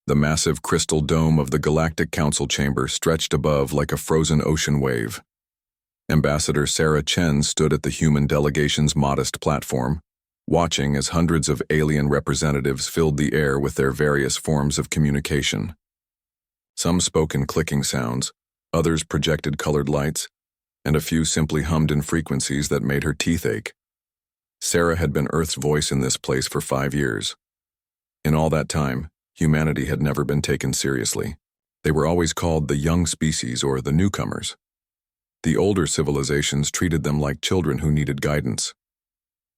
The massive crystal dome of the Galactic Council chamber stretched above like a frozen ocean wave. Ambassador Sarah Chen stood at the human delegation's modest platform, watching as hundreds of alien representatives filled the air with their various forms of communication. Some spoke in clicking sounds, others projected colored lights, and a few simply hummed in frequencies that made her teeth ache. Sarah had been Earth's voice in this place for 5 years. In all that time, humanity had never been taken seriously. They were always called the young species or the newcomers. The older civilizations treated them like children who needed guidance.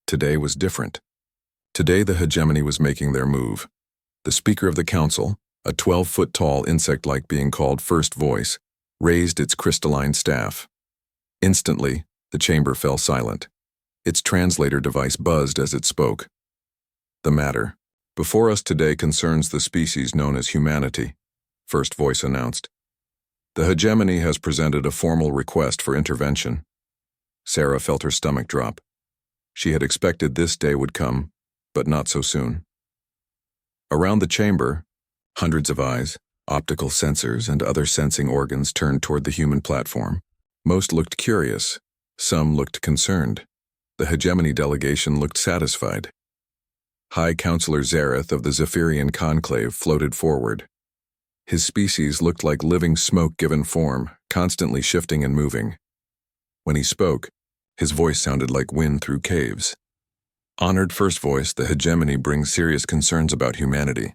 Today was different. Today the hegemony was making their move. The Speaker of the Council, a 12-foot-tall insect-like being called First Voice, raised its crystalline staff. Instantly, the chamber fell silent. Its translator device buzzed as it spoke. The matter before us today concerns the species known as humanity, First Voice announced. The hegemony has presented a formal request for intervention. Sarah felt her stomach drop. She had expected this day would come, but not so soon. Around the chamber, hundreds of eyes, optical sensors, and other sensing organs turned toward the human platform. Most looked curious. Some looked concerned. The hegemony delegation looked satisfied. High Counselor Zareth of the Zephyrian Conclave floated forward. His species looked like living smoke given form, constantly shifting and moving. When he spoke, his voice sounded like wind through caves. Honored First Voice, the hegemony brings serious concerns about humanity,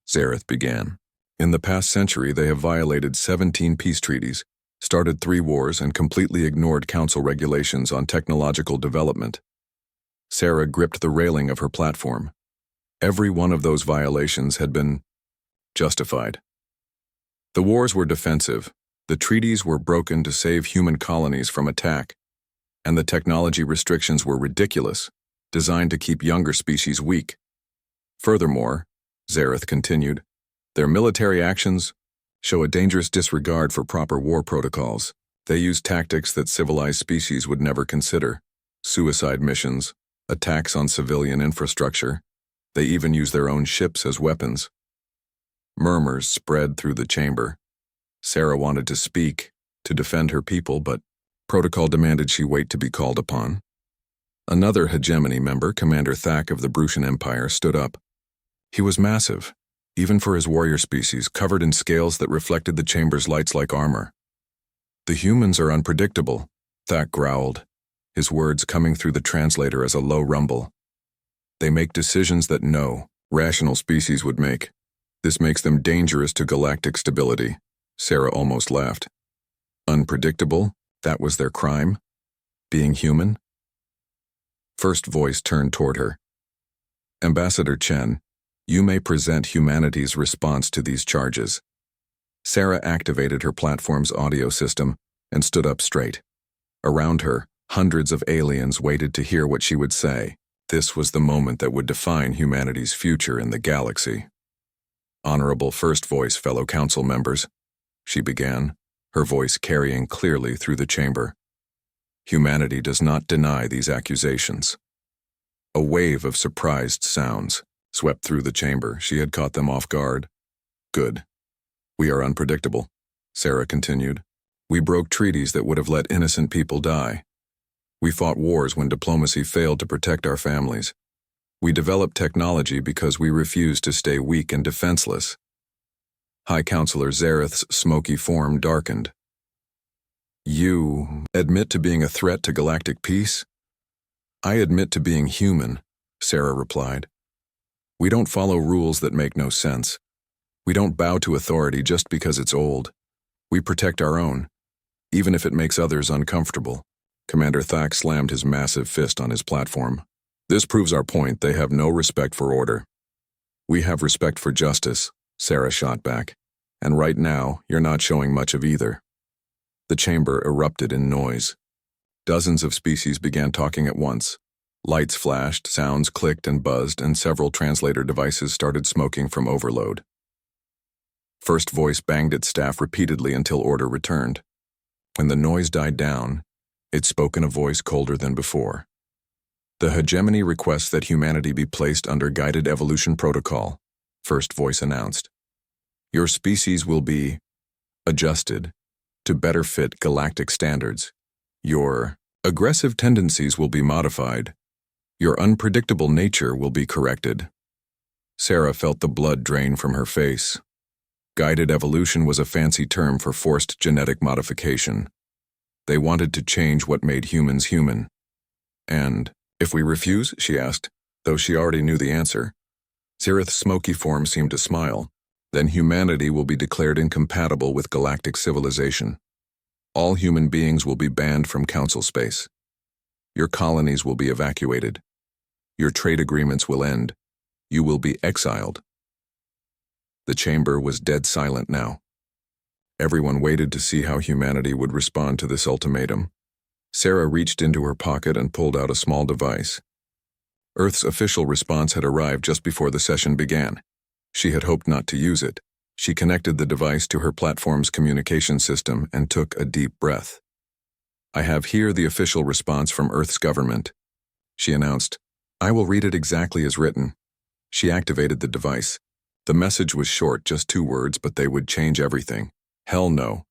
Zareth began. In the past century, they have violated 17 peace treaties, started 3 wars, and completely ignored council regulations on technological development. Sarah gripped the railing of her platform. Every one of those violations had been justified. The wars were defensive, the treaties were broken to save human colonies from attack, and the technology restrictions were ridiculous, designed to keep younger species weak. Furthermore, Zareth continued, their military actions show a dangerous disregard for proper war protocols. They use tactics that civilized species would never consider: suicide missions, attacks on civilian infrastructure. They even use their own ships as weapons. Murmurs spread through the chamber. Sarah wanted to speak, to defend her people, but protocol demanded she wait to be called upon. Another hegemony member, Commander Thak of the Brutian Empire, stood up. He was massive, even for his warrior species, covered in scales that reflected the chamber's lights like armor. The humans are unpredictable, Thak growled, his words coming through the translator as a low rumble. They make decisions that no rational species would make. This makes them dangerous to galactic stability. Sarah almost laughed. Unpredictable? That was their crime? Being human? First Voice turned toward her. Ambassador Chen, you may present humanity's response to these charges. Sarah activated her platform's audio system and stood up straight. Around her, hundreds of aliens waited to hear what she would say. This was the moment that would define humanity's future in the galaxy. Honorable First Voice, fellow council members, she began, her voice carrying clearly through the chamber. Humanity does not deny these accusations. A wave of surprised sounds swept through the chamber. She had caught them off guard. Good. We are unpredictable, Sarah continued. We broke treaties that would have let innocent people die. We fought wars when diplomacy failed to protect our families. We developed technology because we refused to stay weak and defenseless. High Counselor Zareth's smoky form darkened. You admit to being a threat to galactic peace? I admit to being human, Sarah replied. We don't follow rules that make no sense. We don't bow to authority just because it's old. We protect our own, even if it makes others uncomfortable. Commander Thak slammed his massive fist on his platform. This proves our point. They have no respect for order. We have respect for justice, Sarah shot back. And right now, you're not showing much of either. The chamber erupted in noise. Dozens of species began talking at once. Lights flashed, sounds clicked and buzzed, and several translator devices started smoking from overload. First Voice banged its staff repeatedly until order returned. When the noise died down, it spoke in a voice colder than before. The hegemony requests that humanity be placed under guided evolution protocol, First Voice announced. Your species will be adjusted to better fit galactic standards. Your aggressive tendencies will be modified. Your unpredictable nature will be corrected. Sarah felt the blood drain from her face. Guided evolution was a fancy term for forced genetic modification. They wanted to change what made humans human. And, if we refuse? She asked, though she already knew the answer. Zirith's smoky form seemed to smile. Then humanity will be declared incompatible with galactic civilization. All human beings will be banned from council space. Your colonies will be evacuated. Your trade agreements will end. You will be exiled. The chamber was dead silent now. Everyone waited to see how humanity would respond to this ultimatum. Sarah reached into her pocket and pulled out a small device. Earth's official response had arrived just before the session began. She had hoped not to use it. She connected the device to her platform's communication system and took a deep breath. I have here the official response from Earth's government, she announced. I will read it exactly as written. She activated the device. The message was short, just 2 words, but they would change everything. Hell no.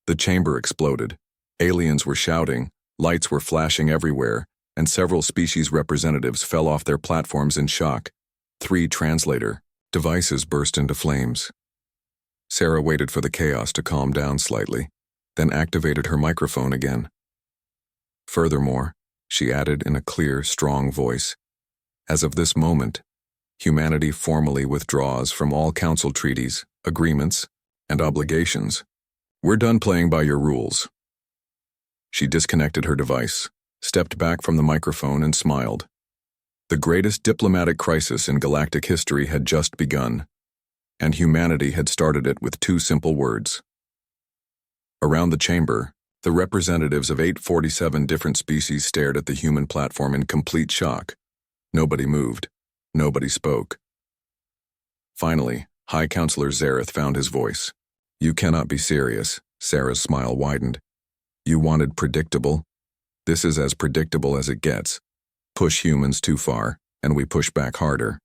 The chamber exploded. Aliens were shouting, lights were flashing everywhere, and several species representatives fell off their platforms in shock. 3 translator devices burst into flames. Sarah waited for the chaos to calm down slightly, then activated her microphone again. Furthermore, she added in a clear, strong voice, as of this moment, humanity formally withdraws from all council treaties, agreements, and obligations. We're done playing by your rules. She disconnected her device, stepped back from the microphone, and smiled. The greatest diplomatic crisis in galactic history had just begun, and humanity had started it with 2 simple words. Around the chamber, the representatives of 847 different species stared at the human platform in complete shock. Nobody moved. Nobody spoke. Finally, High Counselor Zareth found his voice. You cannot be serious. Sarah's smile widened. You wanted predictable? This is as predictable as it gets. Push humans too far, and we push back harder.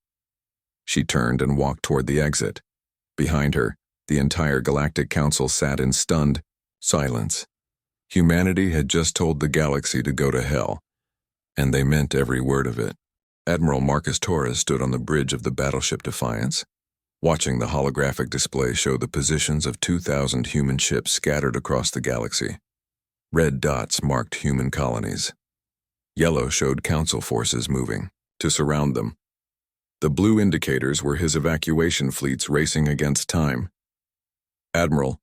She turned and walked toward the exit. Behind her, the entire Galactic Council sat in stunned silence. Humanity had just told the galaxy to go to hell, and they meant every word of it. Admiral Marcus Torres stood on the bridge of the battleship Defiance, watching the holographic display show the positions of 2,000 human ships scattered across the galaxy. Red dots marked human colonies. Yellow showed council forces moving to surround them. The blue indicators were his evacuation fleets racing against time. Admiral,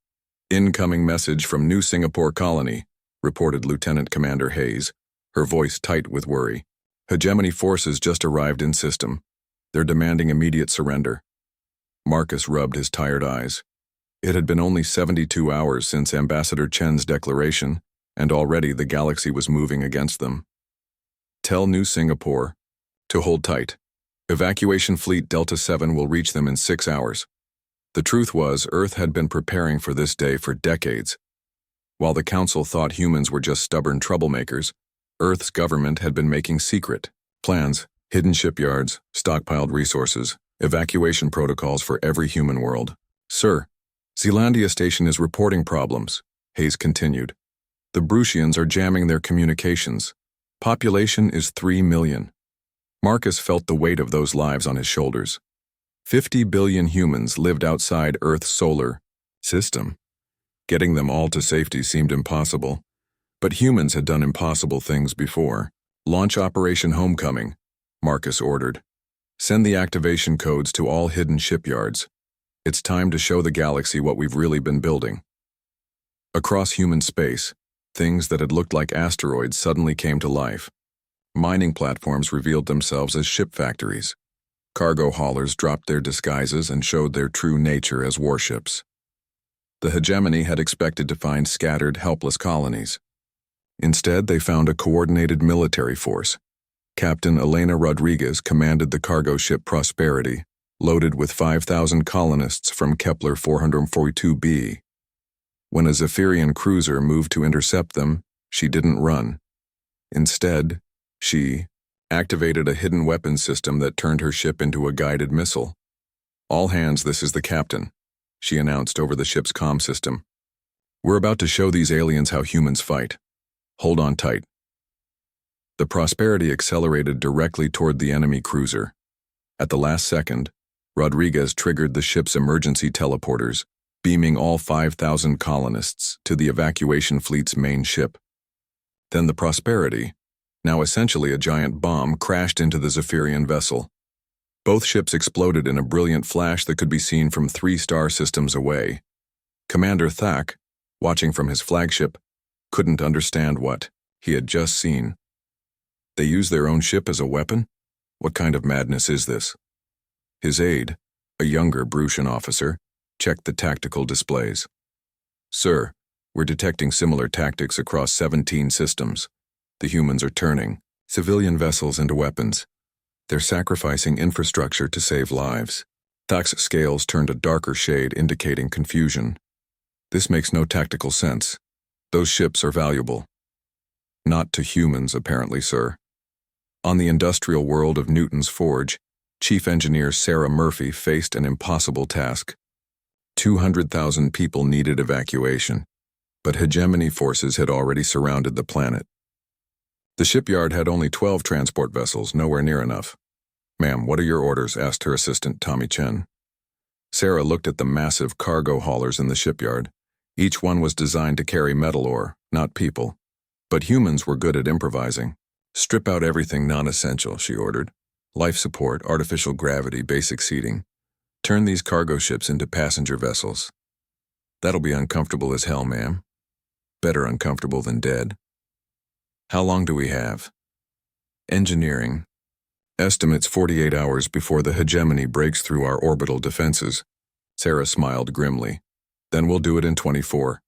incoming message from New Singapore Colony, reported Lieutenant Commander Hayes, her voice tight with worry. Hegemony forces just arrived in system. They're demanding immediate surrender. Marcus rubbed his tired eyes. It had been only 72 hours since Ambassador Chen's declaration, and already the galaxy was moving against them. Tell New Singapore to hold tight. Evacuation Fleet Delta 7 will reach them in 6 hours. The truth was, Earth had been preparing for this day for decades. While the Council thought humans were just stubborn troublemakers, Earth's government had been making secret plans, hidden shipyards, stockpiled resources, evacuation protocols for every human world. Sir, Zealandia Station is reporting problems, Hayes continued. The Brucians are jamming their communications. Population is 3 million. Marcus felt the weight of those lives on his shoulders. 50 billion humans lived outside Earth's solar system. Getting them all to safety seemed impossible. But humans had done impossible things before. Launch Operation Homecoming, Marcus ordered. Send the activation codes to all hidden shipyards. It's time to show the galaxy what we've really been building. Across human space, things that had looked like asteroids suddenly came to life. Mining platforms revealed themselves as ship factories. Cargo haulers dropped their disguises and showed their true nature as warships. The hegemony had expected to find scattered, helpless colonies. Instead, they found a coordinated military force. Captain Elena Rodriguez commanded the cargo ship Prosperity, loaded with 5,000 colonists from Kepler 442b. When a Zephyrian cruiser moved to intercept them, she didn't run. Instead, she activated a hidden weapons system that turned her ship into a guided missile. All hands, this is the captain. she announced over the ship's comm system. "We're about to show these aliens how humans fight. Hold on tight." The Prosperity accelerated directly toward the enemy cruiser. At the last second, Rodriguez triggered the ship's emergency teleporters, beaming all 5,000 colonists to the evacuation fleet's main ship. Then the Prosperity, now essentially a giant bomb, crashed into the Zephyrian vessel. Both ships exploded in a brilliant flash that could be seen from 3 star systems away. Commander Thak, watching from his flagship, couldn't understand what he had just seen. They use their own ship as a weapon? What kind of madness is this? His aide, a younger Brutian officer, checked the tactical displays. "Sir, we're detecting similar tactics across 17 systems. The humans are turning civilian vessels into weapons. They're sacrificing infrastructure to save lives." Thak's scales turned a darker shade, indicating confusion. "This makes no tactical sense. Those ships are valuable." "Not to humans, apparently, sir." On the industrial world of Newton's Forge, Chief Engineer Sarah Murphy faced an impossible task. 200,000 people needed evacuation, but hegemony forces had already surrounded the planet. The shipyard had only 12 transport vessels, nowhere near enough. "Ma'am, what are your orders?" asked her assistant, Tommy Chen. Sarah looked at the massive cargo haulers in the shipyard. Each one was designed to carry metal ore, not people. But humans were good at improvising. "Strip out everything non-essential," she ordered. "Life support, artificial gravity, basic seating. Turn these cargo ships into passenger vessels." "That'll be uncomfortable as hell, ma'am." "Better uncomfortable than dead." "How long do we have?" "Engineering. Estimates 48 hours before the hegemony breaks through our orbital defenses." Sarah smiled grimly. "Then we'll do it in 24.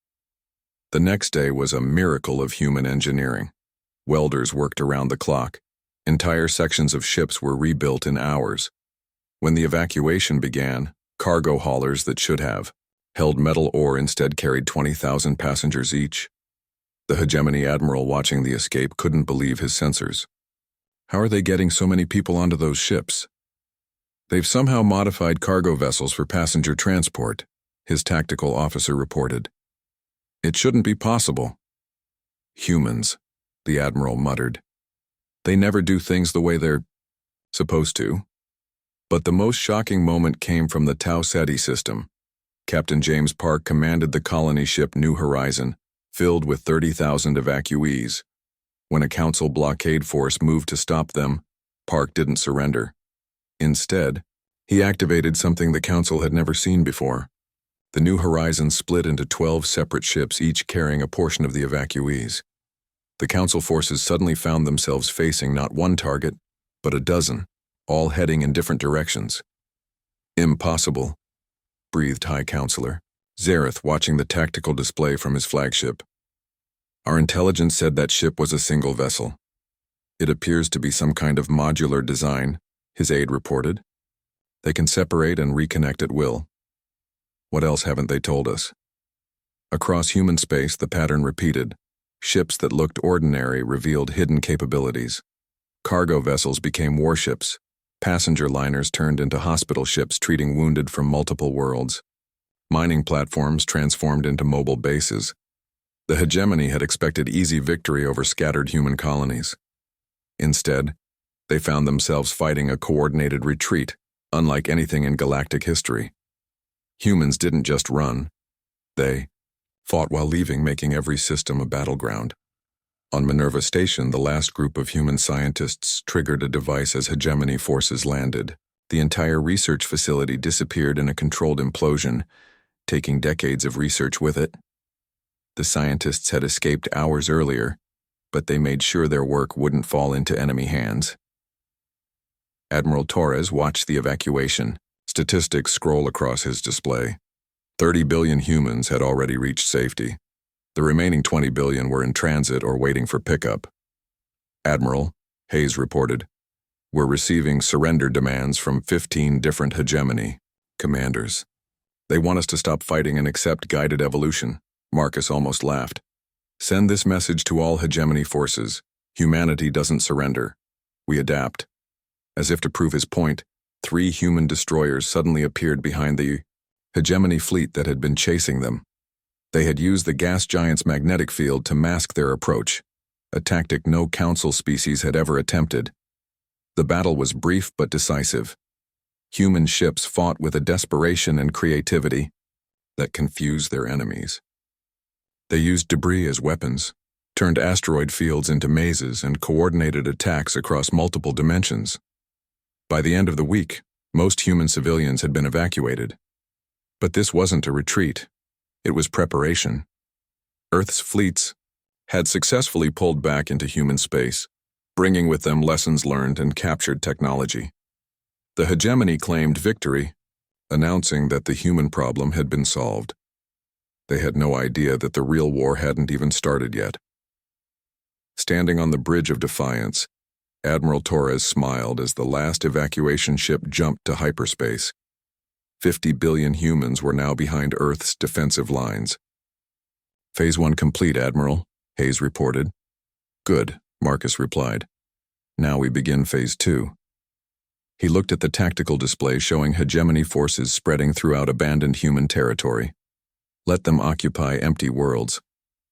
The next day was a miracle of human engineering. Welders worked around the clock. Entire sections of ships were rebuilt in hours. When the evacuation began, cargo haulers that should have held metal ore instead carried 20,000 passengers each. The hegemony admiral watching the escape couldn't believe his sensors. "How are they getting so many people onto those ships?" "They've somehow modified cargo vessels for passenger transport," his tactical officer reported. "It shouldn't be possible." "Humans," the admiral muttered. "They never do things the way they're supposed to." But the most shocking moment came from the Tau Ceti system. Captain James Park commanded the colony ship New Horizon, filled with 30,000 evacuees. When a council blockade force moved to stop them, Park didn't surrender. Instead, he activated something the council had never seen before. The New Horizon split into 12 separate ships, each carrying a portion of the evacuees. The council forces suddenly found themselves facing not one target, but a dozen, all heading in different directions. "Impossible," breathed High Counselor Zareth, watching the tactical display from his flagship. "Our intelligence said that ship was a single vessel. It appears to be some kind of modular design," his aide reported. "They can separate and reconnect at will." "What else haven't they told us?" Across human space, the pattern repeated. Ships that looked ordinary revealed hidden capabilities. Cargo vessels became warships. Passenger liners turned into hospital ships treating wounded from multiple worlds. Mining platforms transformed into mobile bases. The hegemony had expected easy victory over scattered human colonies. Instead, they found themselves fighting a coordinated retreat, unlike anything in galactic history. Humans didn't just run. They fought while leaving, making every system a battleground. On Minerva Station, the last group of human scientists triggered a device as hegemony forces landed. The entire research facility disappeared in a controlled implosion, taking decades of research with it. The scientists had escaped hours earlier, but they made sure their work wouldn't fall into enemy hands. Admiral Torres watched the evacuation. Statistics scroll across his display. 30 billion humans had already reached safety. The remaining 20 billion were in transit or waiting for pickup. "Admiral," Hayes reported, "we're receiving surrender demands from 15 different hegemony commanders. They want us to stop fighting and accept guided evolution." Marcus almost laughed. "Send this message to all hegemony forces. Humanity doesn't surrender. We adapt." As if to prove his point, 3 human destroyers suddenly appeared behind the hegemony fleet that had been chasing them. They had used the gas giant's magnetic field to mask their approach, a tactic no council species had ever attempted. The battle was brief but decisive. Human ships fought with a desperation and creativity that confused their enemies. They used debris as weapons, turned asteroid fields into mazes, and coordinated attacks across multiple dimensions. By the end of the week, most human civilians had been evacuated. But this wasn't a retreat. It was preparation. Earth's fleets had successfully pulled back into human space, bringing with them lessons learned and captured technology. The hegemony claimed victory, announcing that the human problem had been solved. They had no idea that the real war hadn't even started yet. Standing on the Bridge of Defiance, Admiral Torres smiled as the last evacuation ship jumped to hyperspace. 50 billion humans were now behind Earth's defensive lines. Phase 1 complete, Admiral, Hayes reported. Good, Marcus replied. Now we begin Phase 2. He looked at the tactical display showing hegemony forces spreading throughout abandoned human territory. Let them occupy empty worlds,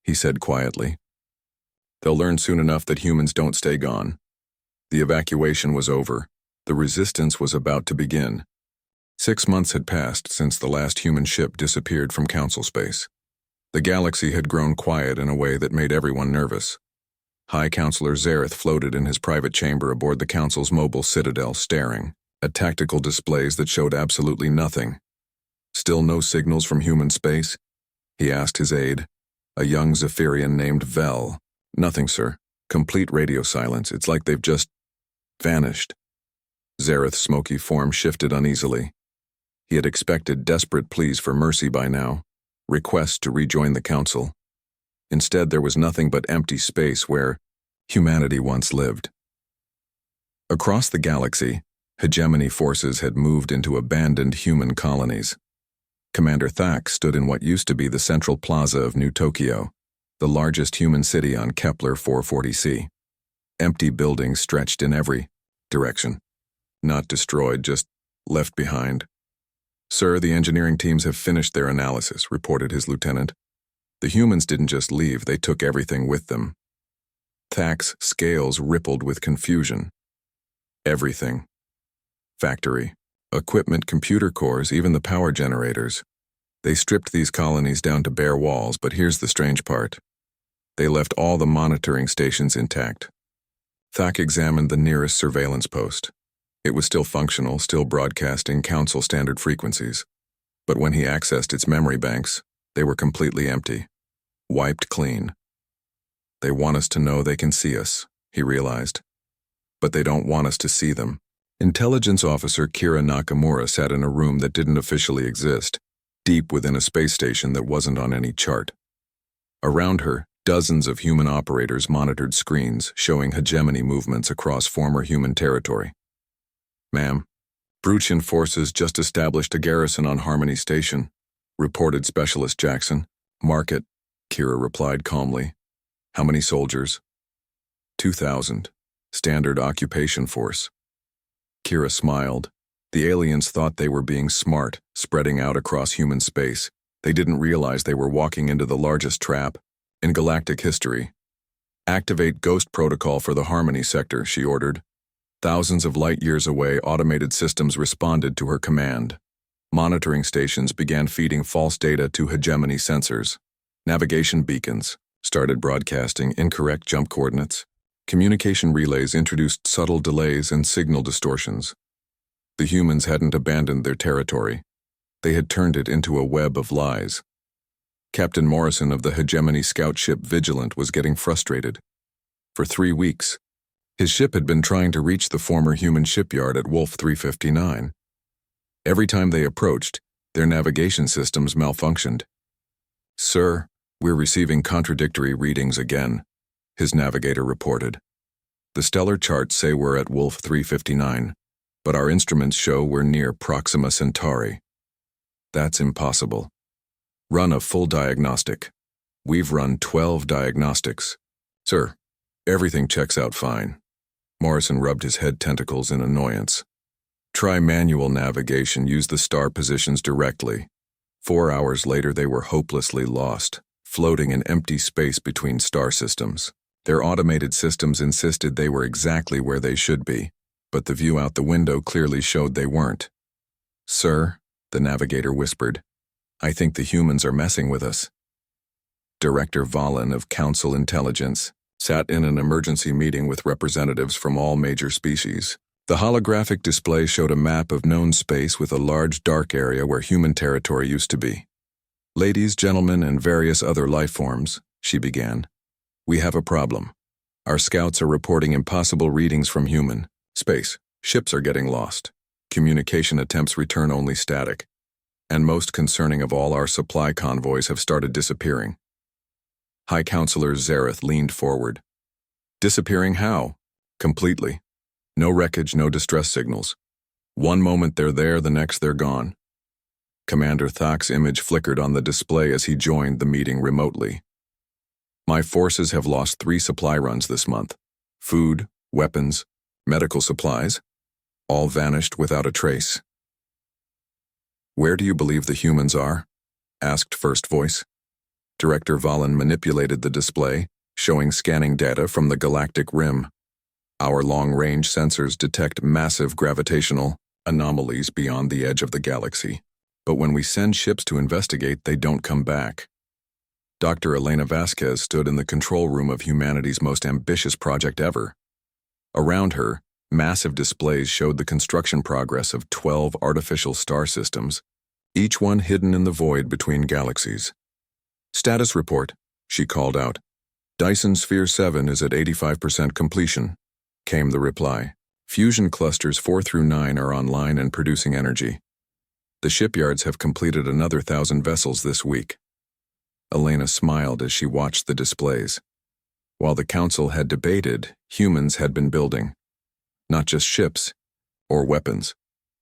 he said quietly. They'll learn soon enough that humans don't stay gone. The evacuation was over. The resistance was about to begin. 6 months had passed since the last human ship disappeared from Council space. The galaxy had grown quiet in a way that made everyone nervous. High Counselor Zareth floated in his private chamber aboard the Council's mobile citadel, staring at tactical displays that showed absolutely nothing. Still no signals from human space? He asked his aide, a young Zephyrian named Vel. Nothing, sir. Complete radio silence. It's like they've just vanished. Zareth's smoky form shifted uneasily. He had expected desperate pleas for mercy by now, requests to rejoin the Council. Instead, there was nothing but empty space where humanity once lived. Across the galaxy, hegemony forces had moved into abandoned human colonies. Commander Thak stood in what used to be the central plaza of New Tokyo, the largest human city on Kepler 440c. Empty buildings stretched in every direction. Not destroyed, just left behind. Sir, the engineering teams have finished their analysis, reported his lieutenant. The humans didn't just leave, they took everything with them. Thak's scales rippled with confusion. Everything. Factory, equipment, computer cores, even the power generators. They stripped these colonies down to bare walls, but here's the strange part. They left all the monitoring stations intact. Thak examined the nearest surveillance post. It was still functional, still broadcasting Council standard frequencies. But when he accessed its memory banks, they were completely empty. Wiped clean. They want us to know they can see us, he realized. But they don't want us to see them. Intelligence officer Kira Nakamura sat in a room that didn't officially exist, deep within a space station that wasn't on any chart. Around her, dozens of human operators monitored screens showing hegemony movements across former human territory. Ma'am, Bruchian forces just established a garrison on Harmony Station, reported Specialist Jackson. Mark it, Kira replied calmly. How many soldiers? 2,000. Standard occupation force. Kira smiled. The aliens thought they were being smart, spreading out across human space. They didn't realize they were walking into the largest trap in galactic history. Activate Ghost Protocol for the Harmony sector, she ordered. Thousands of light years away, automated systems responded to her command. Monitoring stations began feeding false data to hegemony sensors. Navigation beacons started broadcasting incorrect jump coordinates. Communication relays introduced subtle delays and signal distortions. The humans hadn't abandoned their territory. They had turned it into a web of lies. Captain Morrison of the hegemony scout ship Vigilant was getting frustrated. For 3 weeks, his ship had been trying to reach the former human shipyard at Wolf 359. Every time they approached, their navigation systems malfunctioned. Sir, we're receiving contradictory readings again, his navigator reported. The stellar charts say we're at Wolf 359, but our instruments show we're near Proxima Centauri. That's impossible. Run a full diagnostic. We've run 12 diagnostics. Sir, everything checks out fine. Morrison rubbed his head tentacles in annoyance. Try manual navigation, use the star positions directly. 4 hours later, they were hopelessly lost, floating in empty space between star systems. Their automated systems insisted they were exactly where they should be, but the view out the window clearly showed they weren't. "Sir," the navigator whispered, "I think the humans are messing with us." Director Valen of Council Intelligence sat in an emergency meeting with representatives from all major species. The holographic display showed a map of known space with a large dark area where human territory used to be. "Ladies, gentlemen, and various other life forms," she began, "we have a problem. Our scouts are reporting impossible readings from human space. Ships are getting lost. Communication attempts return only static. And most concerning of all, our supply convoys have started disappearing." High Counselor Zareth leaned forward. "Disappearing how?" "Completely. No wreckage, no distress signals. One moment they're there, the next they're gone." Commander Thak's image flickered on the display as he joined the meeting remotely. "My forces have lost 3 supply runs this month. Food, weapons, medical supplies, all vanished without a trace." "Where do you believe the humans are?" asked First Voice. Director Valen manipulated the display, showing scanning data from the galactic rim. "Our long-range sensors detect massive gravitational anomalies beyond the edge of the galaxy. But when we send ships to investigate, they don't come back." Dr. Elena Vasquez stood in the control room of humanity's most ambitious project ever. Around her, massive displays showed the construction progress of 12 artificial star systems, each one hidden in the void between galaxies. "Status report," she called out. "Dyson Sphere 7 is at 85% completion," came the reply. "Fusion clusters 4 through 9 are online and producing energy. The shipyards have completed another 1,000 vessels this week." Elena smiled as she watched the displays. While the council had debated, humans had been building. Not just ships or weapons,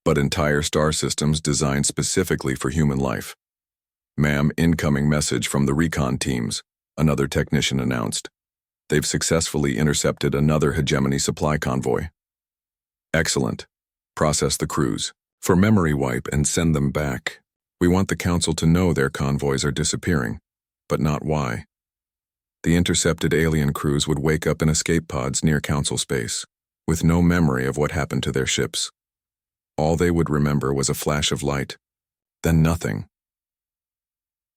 but entire star systems designed specifically for human life. "Ma'am, incoming message from the recon teams," another technician announced. "They've successfully intercepted another hegemony supply convoy." "Excellent. Process the crews for memory wipe and send them back. We want the council to know their convoys are disappearing, but not why." The intercepted alien crews would wake up in escape pods near council space, with no memory of what happened to their ships. All they would remember was a flash of light, then nothing.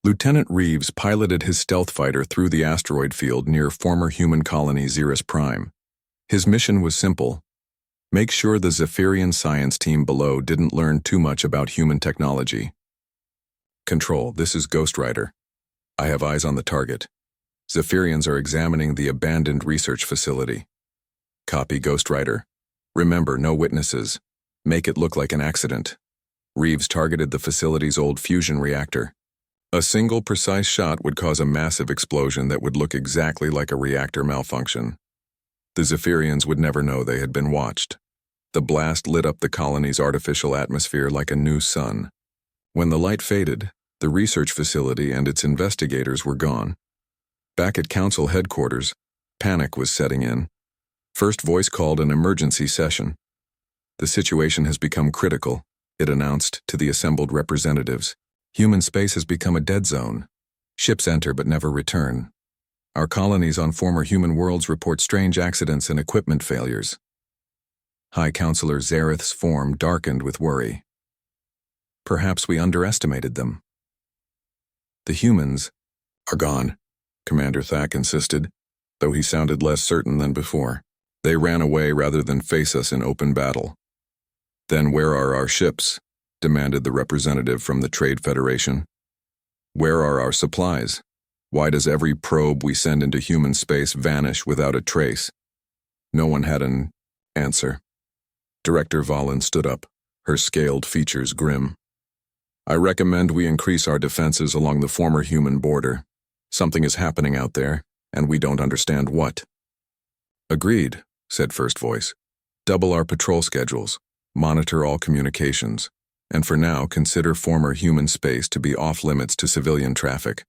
Lieutenant Reeves piloted his stealth fighter through the asteroid field near former human colony Xeris Prime. His mission was simple: make sure the Zephyrian science team below didn't learn too much about human technology. "Control, this is Ghost Rider. I have eyes on the target. Zephyrians are examining the abandoned research facility." "Copy, Ghost Rider. Remember, no witnesses. Make it look like an accident." Reeves targeted the facility's old fusion reactor. A single precise shot would cause a massive explosion that would look exactly like a reactor malfunction. The Zephyrians would never know they had been watched. The blast lit up the colony's artificial atmosphere like a new sun. When the light faded, the research facility and its investigators were gone. Back at council headquarters, panic was setting in. First Voice called an emergency session. "The situation has become critical," it announced to the assembled representatives. "Human space has become a dead zone. Ships enter but never return. Our colonies on former human worlds report strange accidents and equipment failures." High Counselor Zareth's form darkened with worry. "Perhaps we underestimated them." "The humans are gone," Commander Thak insisted, though he sounded less certain than before. "They ran away rather than face us in open battle." "Then where are our ships?" demanded the representative from the Trade Federation. "Where are our supplies? Why does every probe we send into human space vanish without a trace?" No one had an answer. Director Valen stood up, her scaled features grim. "I recommend we increase our defenses along the former human border. Something is happening out there, and we don't understand what." "Agreed," said First Voice. "Double our patrol schedules, monitor all communications, and for now consider former human space to be off-limits to civilian traffic."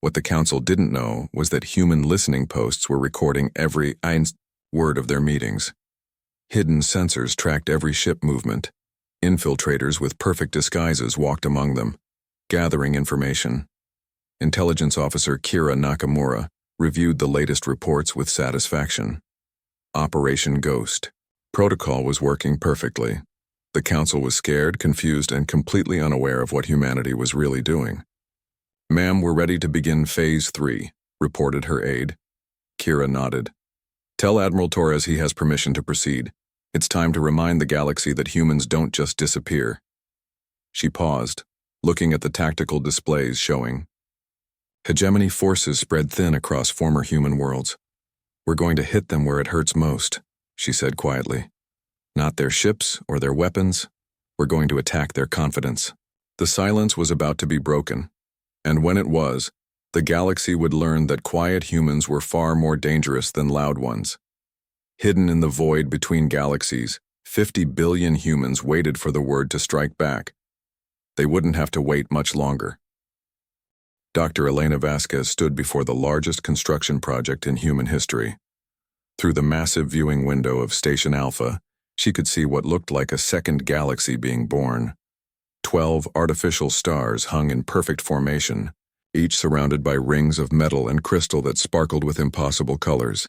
What the council didn't know was that human listening posts were recording every word of their meetings. Hidden sensors tracked every ship movement. Infiltrators with perfect disguises walked among them. Gathering information. Intelligence Officer Kira Nakamura reviewed the latest reports with satisfaction. Operation Ghost. Protocol was working perfectly. The Council was scared, confused, and completely unaware of what humanity was really doing. "Ma'am, we're ready to begin Phase 3, reported her aide. Kira nodded. "Tell Admiral Torres he has permission to proceed. It's time to remind the galaxy that humans don't just disappear." She paused, looking at the tactical displays showing. Hegemony forces spread thin across former human worlds. "We're going to hit them where it hurts most," she said quietly. "Not their ships or their weapons. We're going to attack their confidence." The silence was about to be broken, and when it was, the galaxy would learn that quiet humans were far more dangerous than loud ones. Hidden in the void between galaxies, 50 billion humans waited for the word to strike back. They wouldn't have to wait much longer. Dr. Elena Vasquez stood before the largest construction project in human history. Through the massive viewing window of Station Alpha, she could see what looked like a second galaxy being born. 12 artificial stars hung in perfect formation, each surrounded by rings of metal and crystal that sparkled with impossible colors.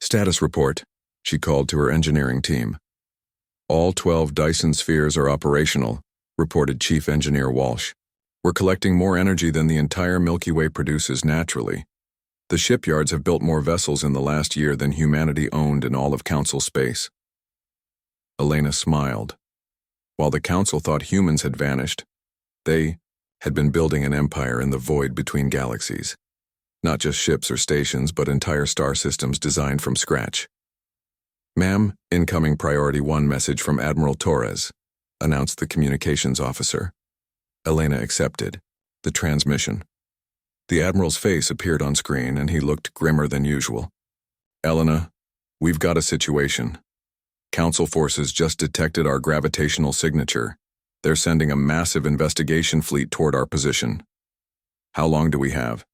"Status report," she called to her engineering team. "All 12 Dyson spheres are operational," reported Chief Engineer Walsh. "We're collecting more energy than the entire Milky Way produces naturally. The shipyards have built more vessels in the last year than humanity owned in all of Council space." Elena smiled. While the Council thought humans had vanished, they had been building an empire in the void between galaxies. Not just ships or stations, but entire star systems designed from scratch. "Ma'am, incoming Priority 1 message from Admiral Torres," announced the communications officer. Elena accepted the transmission. The Admiral's face appeared on screen, and he looked grimmer than usual. "Elena, we've got a situation. Council forces just detected our gravitational signature. They're sending a massive investigation fleet toward our position. How long do we have?"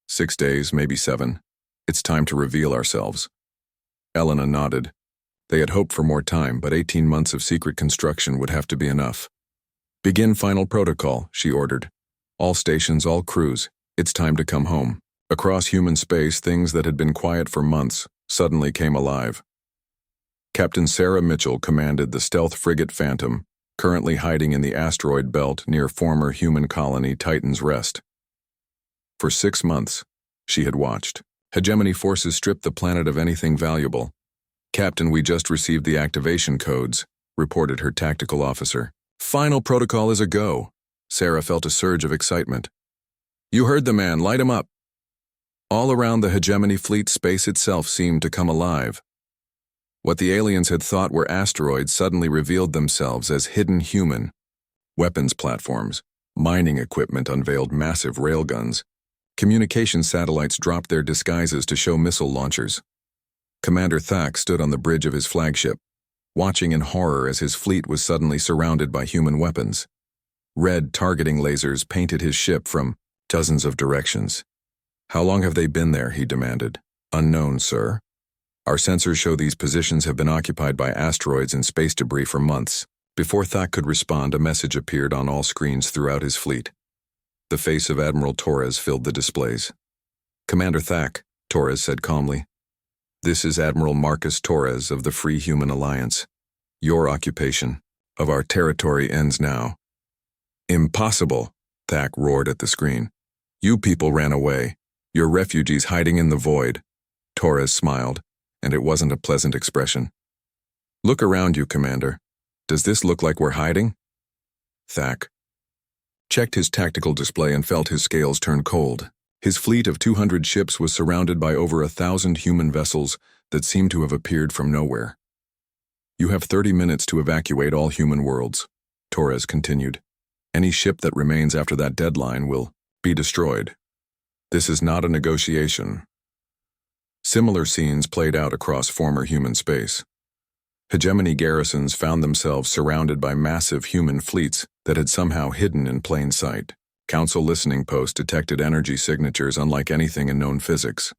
6 days, maybe 7. It's time to reveal ourselves." Elena nodded. They had hoped for more time, but 18 months of secret construction would have to be enough. "Begin final protocol," she ordered. "All stations, all crews, it's time to come home." Across human space, things that had been quiet for months suddenly came alive. Captain Sarah Mitchell commanded the stealth frigate Phantom, currently hiding in the asteroid belt near former human colony Titan's Rest. For 6 months, she had watched. Hegemony forces stripped the planet of anything valuable. "Captain, we just received the activation codes," reported her tactical officer. "Final protocol is a go." Sarah felt a surge of excitement. "You heard the man, light him up." All around the Hegemony fleet, space itself seemed to come alive. What the aliens had thought were asteroids suddenly revealed themselves as hidden human. Weapons platforms, mining equipment unveiled massive railguns. Communication satellites dropped their disguises to show missile launchers. Commander Thak stood on the bridge of his flagship, watching in horror as his fleet was suddenly surrounded by human weapons. Red targeting lasers painted his ship from dozens of directions. "How long have they been there?" he demanded. "Unknown, sir. Our sensors show these positions have been occupied by asteroids and space debris for months." Before Thak could respond, a message appeared on all screens throughout his fleet. The face of Admiral Torres filled the displays. "Commander Thak," Torres said calmly. "This is Admiral Marcus Torres of the Free Human Alliance. Your occupation of our territory ends now." "Impossible," Thak roared at the screen. "You people ran away. You're refugees hiding in the void." Torres smiled, and it wasn't a pleasant expression. "Look around you, Commander. Does this look like we're hiding?" Thak checked his tactical display and felt his scales turn cold. His fleet of 200 ships was surrounded by over 1,000 human vessels that seemed to have appeared from nowhere. "You have 30 minutes to evacuate all human worlds," Torres continued. "Any ship that remains after that deadline will be destroyed. This is not a negotiation." Similar scenes played out across former human space. Hegemony garrisons found themselves surrounded by massive human fleets that had somehow hidden in plain sight. Council listening posts detected energy signatures unlike anything in known physics.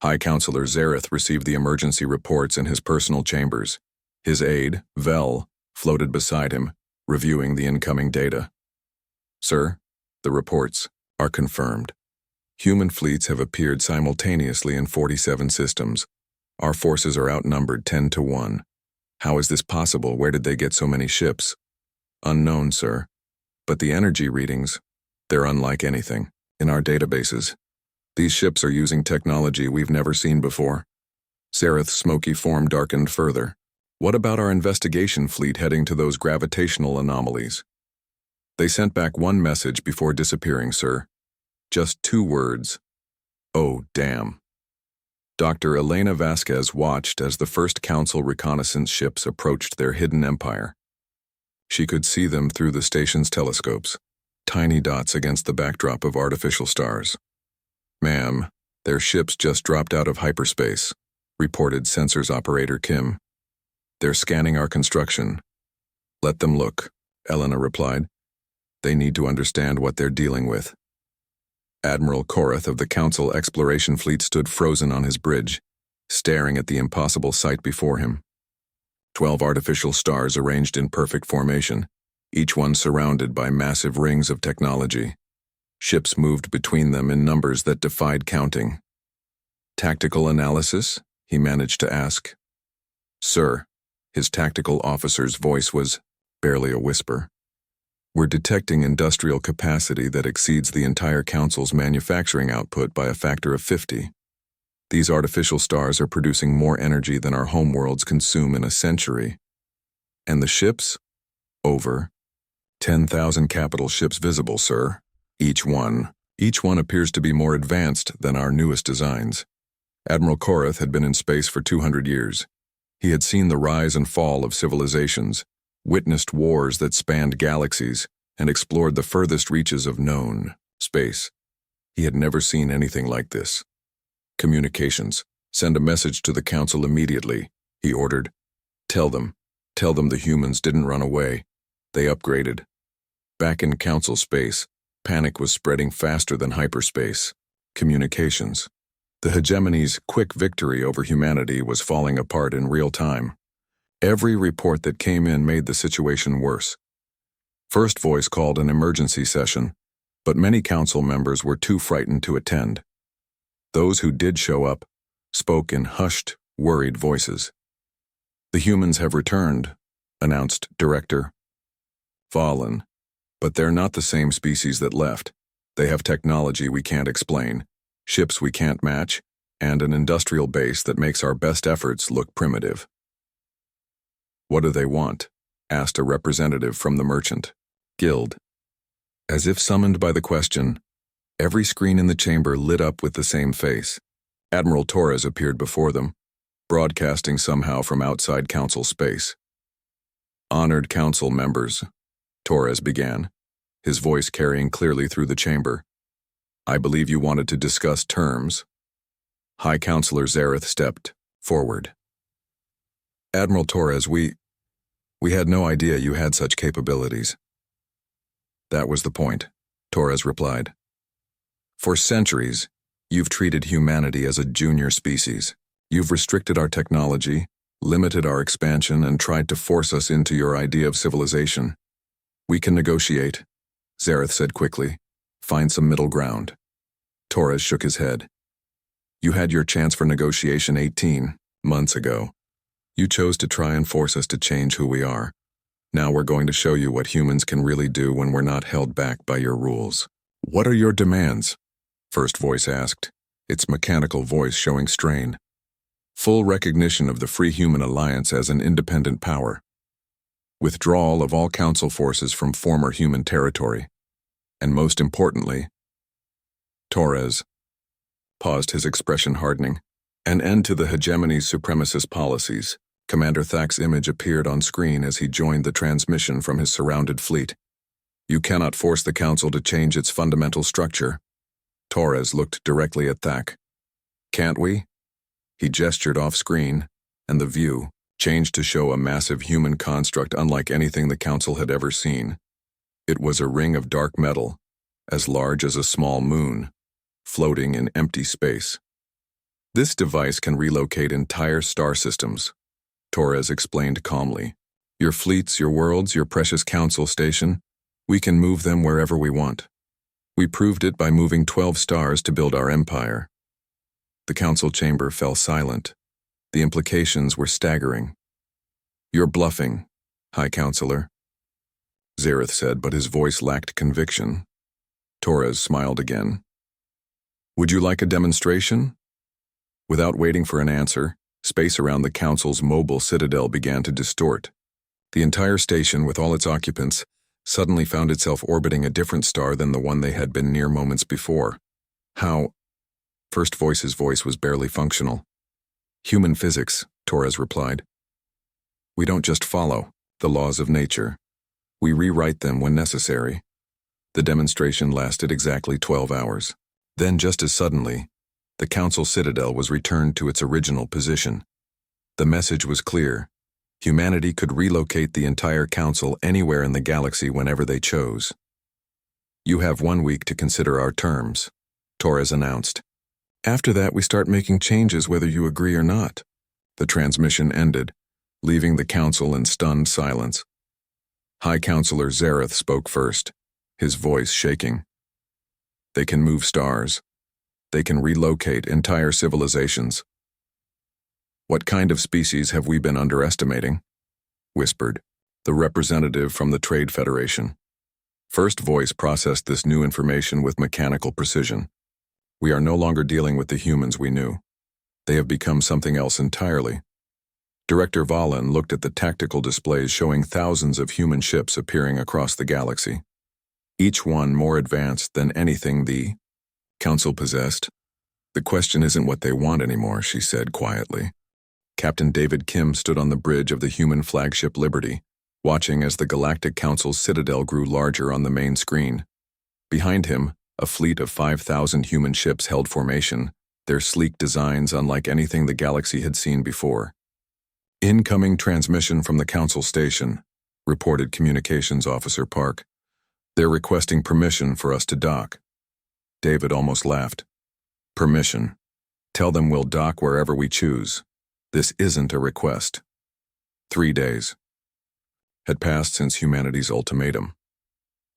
High Counselor Zareth received the emergency reports in his personal chambers. His aide, Vel, floated beside him, reviewing the incoming data. "Sir, The reports are confirmed. Human fleets have appeared simultaneously in 47 systems. Our forces are outnumbered 10 to 1. How is this possible? Where did they get so many ships? Unknown, sir. But the energy readings, they're unlike anything in our databases. These ships are using technology we've never seen before. Zareth's smoky form darkened further. What about our investigation fleet heading to those gravitational anomalies? They sent back one message before disappearing, sir. Just 2 words. Oh, damn. Dr. Elena Vasquez watched as the first Council reconnaissance ships approached their hidden empire. She could see them through the station's telescopes, tiny dots against the backdrop of artificial stars. Ma'am, their ships just dropped out of hyperspace, reported Sensors Operator Kim. They're scanning our construction. Let them look, Elena replied. They need to understand what they're dealing with. Admiral Korath of the Council Exploration Fleet stood frozen on his bridge, staring at the impossible sight before him. 12 artificial stars arranged in perfect formation, each one surrounded by massive rings of technology. Ships moved between them in numbers that defied counting. Tactical analysis? He managed to ask. Sir, his tactical officer's voice was barely a whisper. We're detecting industrial capacity that exceeds the entire Council's manufacturing output by a factor of 50. These artificial stars are producing more energy than our homeworlds consume in a century. And the ships? Over 10,000 capital ships visible, sir. Each one appears to be more advanced than our newest designs. Admiral Korath had been in space for 200 years. He had seen the rise and fall of civilizations, witnessed wars that spanned galaxies, and explored the furthest reaches of known space. He had never seen anything like this. Communications. Send a message to the Council immediately, he ordered. Tell them the humans didn't run away. They upgraded. Back in Council space, panic was spreading faster than hyperspace. Communications. The hegemony's quick victory over humanity was falling apart in real time. Every report that came in made the situation worse. First Voice called an emergency session, but many Council members were too frightened to attend. Those who did show up spoke in hushed, worried voices. The humans have returned, announced Director Valen, but they're not the same species that left. They have technology we can't explain, ships we can't match, and an industrial base that makes our best efforts look primitive. What do they want? Asked a representative from the Merchant Guild. As if summoned by the question, every screen in the chamber lit up with the same face. Admiral Torres appeared before them, broadcasting somehow from outside Council space. Honored Council members, Torres began, his voice carrying clearly through the chamber. I believe you wanted to discuss terms. High Counselor Zareth stepped forward. Admiral Torres, we had no idea you had such capabilities. That was the point, Torres replied. For centuries, you've treated humanity as a junior species. You've restricted our technology, limited our expansion, and tried to force us into your idea of civilization. We can negotiate, Zareth said quickly. Find some middle ground. Torres shook his head. You had your chance for negotiation 18 months ago. You chose to try and force us to change who we are. Now we're going to show you what humans can really do when we're not held back by your rules. What are your demands? First Voice asked, its mechanical voice showing strain. Full recognition of the Free Human Alliance as an independent power. Withdrawal of all Council forces from former human territory. And most importantly, Torres paused, his expression hardening. An end to the hegemony's supremacist policies. Commander Thak's image appeared on screen as he joined the transmission from his surrounded fleet. You cannot force the Council to change its fundamental structure. Torres looked directly at Thak. Can't we? He gestured off-screen, and the view changed to show a massive human construct unlike anything the Council had ever seen. It was a ring of dark metal, as large as a small moon, floating in empty space. This device can relocate entire star systems, Torres explained calmly. Your fleets, your worlds, your precious Council station, we can move them wherever we want. We proved it by moving 12 stars to build our empire. The council chamber fell silent. The implications were staggering. You're bluffing, High Counselor, Zareth said, but his voice lacked conviction. Torres smiled again. Would you like a demonstration? Without waiting for an answer, space around the council's mobile citadel began to distort. The entire station, with all its occupants, suddenly found itself orbiting a different star than the one they had been near moments before. How? First Voice's voice was barely functional. Human physics, Torres replied. We don't just follow the laws of nature. We rewrite them when necessary. The demonstration lasted exactly 12 hours. Then, just as suddenly, the council citadel was returned to its original position. The message was clear. Humanity could relocate the entire council anywhere in the galaxy whenever they chose. You have 1 week to consider our terms, Torres announced. After that, we start making changes whether you agree or not. The transmission ended, leaving the council in stunned silence. High Counselor Zareth spoke first, his voice shaking. They can move stars. They can relocate entire civilizations. What kind of species have we been underestimating? Whispered the representative from the Trade Federation. First Voice processed this new information with mechanical precision. We are no longer dealing with the humans we knew. They have become something else entirely. Director Valen looked at the tactical displays showing thousands of human ships appearing across the galaxy. Each one more advanced than anything the Council possessed. The question isn't what they want anymore, she said quietly. Captain David Kim stood on the bridge of the human flagship Liberty, watching as the Galactic Council's citadel grew larger on the main screen. Behind him, a fleet of 5,000 human ships held formation, their sleek designs unlike anything the galaxy had seen before. Incoming transmission from the Council station, reported Communications Officer Park. They're requesting permission for us to dock. David almost laughed. Permission. Tell them we'll dock wherever we choose. This isn't a request. 3 days had passed since humanity's ultimatum.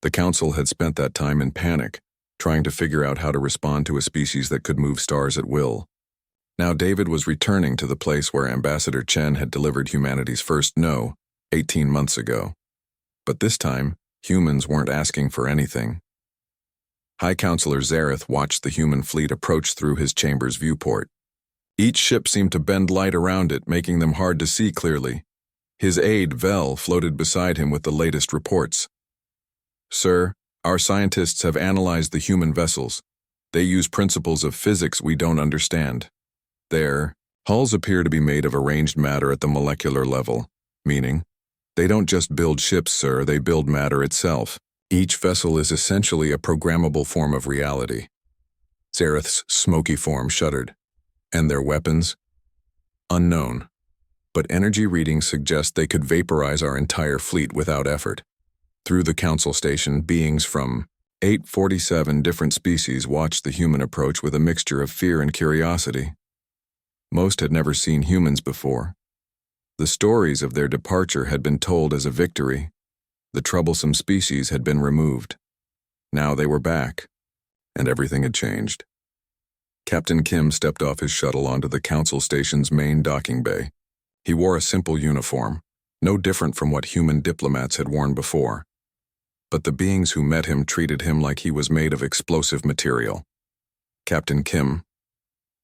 The Council had spent that time in panic, trying to figure out how to respond to a species that could move stars at will. Now David was returning to the place where Ambassador Chen had delivered humanity's first no, 18 months ago. But this time, humans weren't asking for anything. High Counselor Zareth watched the human fleet approach through his chamber's viewport. Each ship seemed to bend light around it, making them hard to see clearly. His aide, Vel, floated beside him with the latest reports. Sir, our scientists have analyzed the human vessels. They use principles of physics we don't understand. Their hulls appear to be made of arranged matter at the molecular level, meaning, they don't just build ships, sir, they build matter itself. Each vessel is essentially a programmable form of reality. Zareth's smoky form shuddered. And their weapons? Unknown. But energy readings suggest they could vaporize our entire fleet without effort. Through the Council station, beings from 847 different species watched the human approach with a mixture of fear and curiosity. Most had never seen humans before. The stories of their departure had been told as a victory. The troublesome species had been removed. Now they were back, and everything had changed. Captain Kim stepped off his shuttle onto the Council station's main docking bay. He wore a simple uniform, no different from what human diplomats had worn before. But the beings who met him treated him like he was made of explosive material. Captain Kim.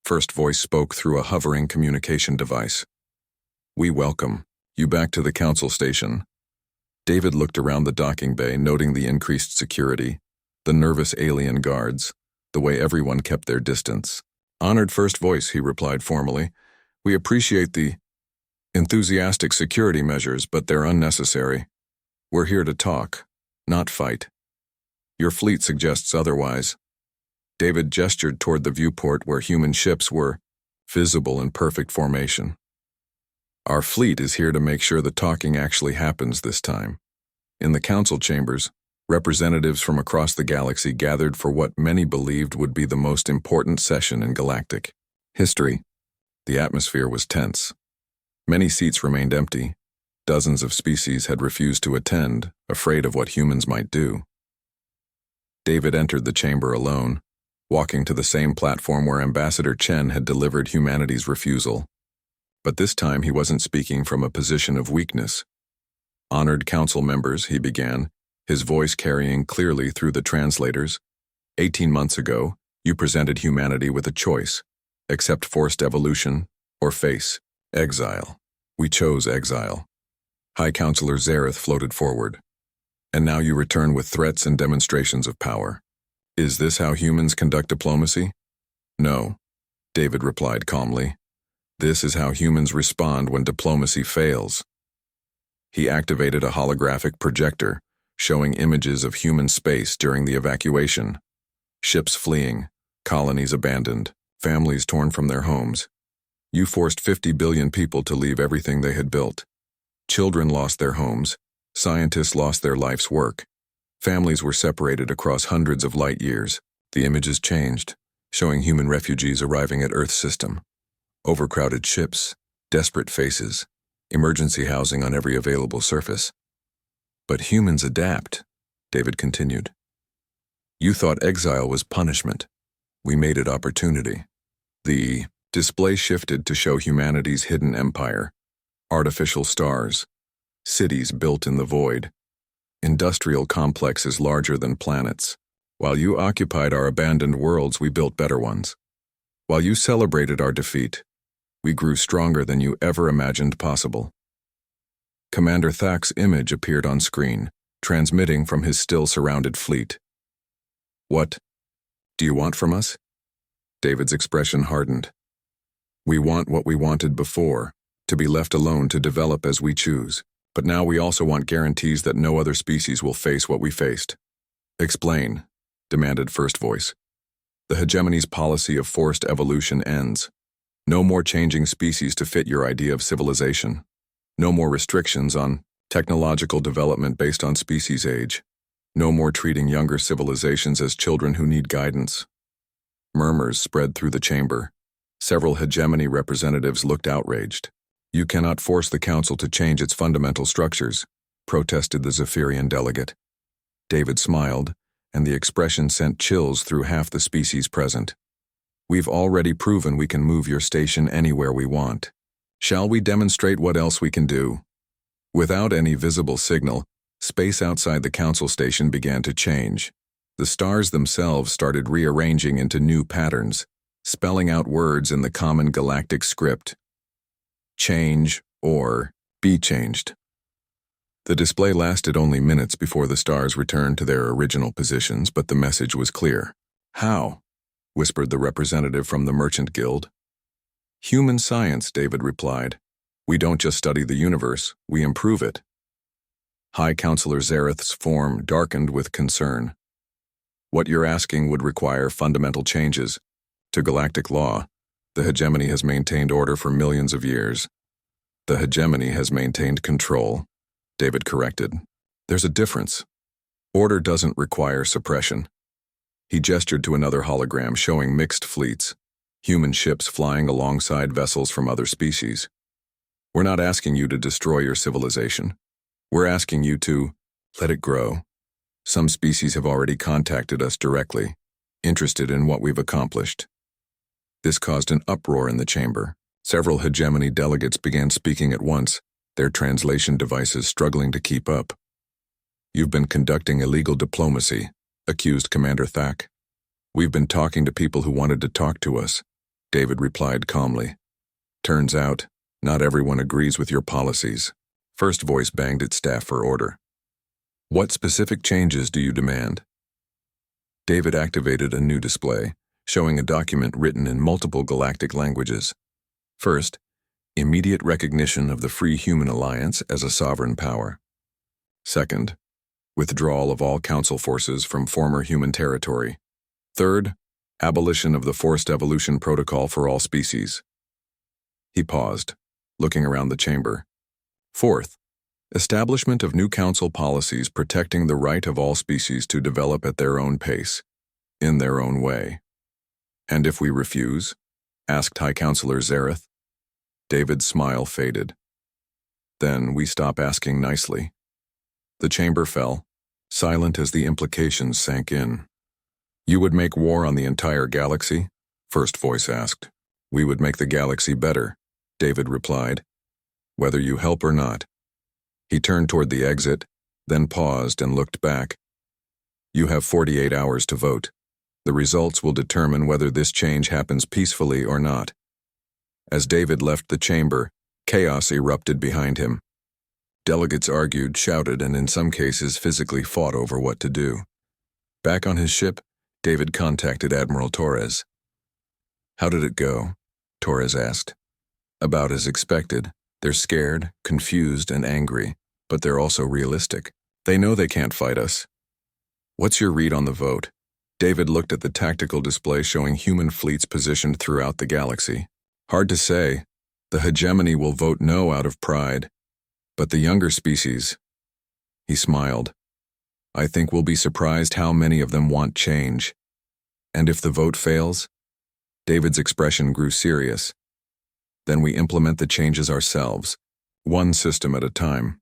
First Voice spoke through a hovering communication device. We welcome you back to the Council station. David looked around the docking bay, noting the increased security, the nervous alien guards, the way everyone kept their distance. Honored First Voice, he replied formally. We appreciate the enthusiastic security measures, but they're unnecessary. We're here to talk, not fight. Your fleet suggests otherwise. David gestured toward the viewport where human ships were visible in perfect formation. Our fleet is here to make sure the talking actually happens this time. In the Council chambers, representatives from across the galaxy gathered for what many believed would be the most important session in galactic history. The atmosphere was tense. Many seats remained empty. Dozens of species had refused to attend, afraid of what humans might do. David entered the chamber alone, walking to the same platform where Ambassador Chen had delivered humanity's refusal. But this time he wasn't speaking from a position of weakness. "Honored council members," he began, his voice carrying clearly through the translators. 18 months ago, you presented humanity with a choice: accept forced evolution or face exile. We chose exile. High Counselor Zareth floated forward. And now you return with threats and demonstrations of power. Is this how humans conduct diplomacy? No, David replied calmly. This is how humans respond when diplomacy fails. He activated a holographic projector, showing images of human space during the evacuation. Ships fleeing, colonies abandoned, families torn from their homes. You forced 50 billion people to leave everything they had built. Children lost their homes, scientists lost their life's work. Families were separated across hundreds of light years. The images changed, showing human refugees arriving at Earth's system. Overcrowded ships, desperate faces, emergency housing on every available surface. But humans adapt, David continued. You thought exile was punishment. We made it opportunity. The display shifted to show humanity's hidden empire. Artificial stars, cities built in the void, industrial complexes larger than planets. While you occupied our abandoned worlds, we built better ones. While you celebrated our defeat, we grew stronger than you ever imagined possible. Commander Thak's image appeared on screen, transmitting from his still-surrounded fleet. What do you want from us? David's expression hardened. We want what we wanted before, to be left alone to develop as we choose. But now we also want guarantees that no other species will face what we faced. Explain, demanded First Voice. The hegemony's policy of forced evolution ends. No more changing species to fit your idea of civilization. No more restrictions on technological development based on species age. No more treating younger civilizations as children who need guidance. Murmurs spread through the chamber. Several hegemony representatives looked outraged. You cannot force the council to change its fundamental structures, protested the Zephyrian delegate. David smiled, and the expression sent chills through half the species present. We've already proven we can move your station anywhere we want. Shall we demonstrate what else we can do? Without any visible signal, space outside the council station began to change. The stars themselves started rearranging into new patterns, spelling out words in the common galactic script. Change or be changed. The display lasted only minutes before the stars returned to their original positions, but the message was clear. How? Whispered the representative from the Merchant Guild. Human science, David replied. We don't just study the universe, we improve it. High Counselor Zareth's form darkened with concern. What you're asking would require fundamental changes. To galactic law, the hegemony has maintained order for millions of years. The hegemony has maintained control, David corrected. There's a difference. Order doesn't require suppression. He gestured to another hologram showing mixed fleets, human ships flying alongside vessels from other species. We're not asking you to destroy your civilization. We're asking you to let it grow. Some species have already contacted us directly, interested in what we've accomplished. This caused an uproar in the chamber. Several hegemony delegates began speaking at once, their translation devices struggling to keep up. You've been conducting illegal diplomacy, accused Commander Thak. We've been talking to people who wanted to talk to us, David replied calmly. Turns out, not everyone agrees with your policies. First Voice banged its staff for order. What specific changes do you demand? David activated a new display, showing a document written in multiple galactic languages. First, immediate recognition of the Free Human Alliance as a sovereign power. Second, withdrawal of all council forces from former human territory. Third, abolition of the forced evolution protocol for all species. He paused, looking around the chamber. Fourth, establishment of new council policies protecting the right of all species to develop at their own pace, in their own way. And if we refuse? Asked High Counselor Zareth. David's smile faded. Then we stop asking nicely. The chamber fell, silent as the implications sank in. You would make war on the entire galaxy? First voice asked. We would make the galaxy better, David replied, whether you help or not. He turned toward the exit, then paused and looked back. You have 48 hours to vote. The results will determine whether this change happens peacefully or not. As David left the chamber, chaos erupted behind him. Delegates argued, shouted, and in some cases physically fought over what to do. Back on his ship, David contacted Admiral Torres. How did it go? Torres asked. About as expected. They're scared, confused, and angry, but they're also realistic. They know they can't fight us. What's your read on the vote? David looked at the tactical display showing human fleets positioned throughout the galaxy. Hard to say. The hegemony will vote no out of pride. But the younger species... He smiled. I think we'll be surprised how many of them want change. And if the vote fails? David's expression grew serious. Then we implement the changes ourselves, one system at a time.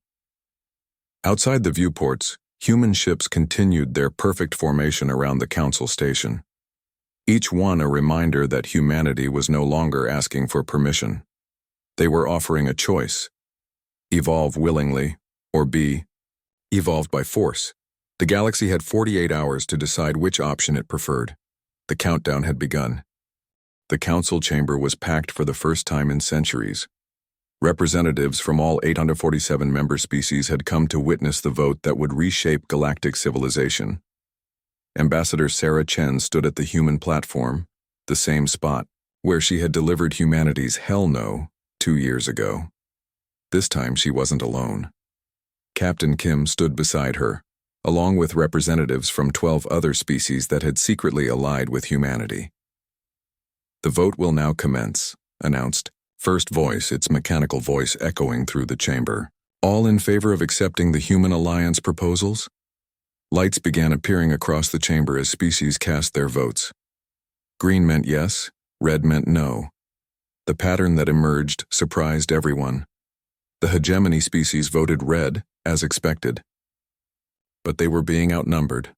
Outside the viewports, human ships continued their perfect formation around the council station. Each one a reminder that humanity was no longer asking for permission. They were offering a choice. Evolve willingly, or be evolved by force. The galaxy had 48 hours to decide which option it preferred. The countdown had begun. The council chamber was packed for the first time in centuries. Representatives from all 847 member species had come to witness the vote that would reshape galactic civilization. Ambassador Sarah Chen stood at the human platform, the same spot, where she had delivered humanity's hell no 2 years ago. This time she wasn't alone. Captain Kim stood beside her, along with representatives from 12 other species that had secretly allied with humanity. The vote will now commence, announced. First voice, its mechanical voice echoing through the chamber. All in favor of accepting the Human Alliance proposals? Lights began appearing across the chamber as species cast their votes. Green meant yes, red meant no. The pattern that emerged surprised everyone. The hegemony species voted red, as expected. But they were being outnumbered.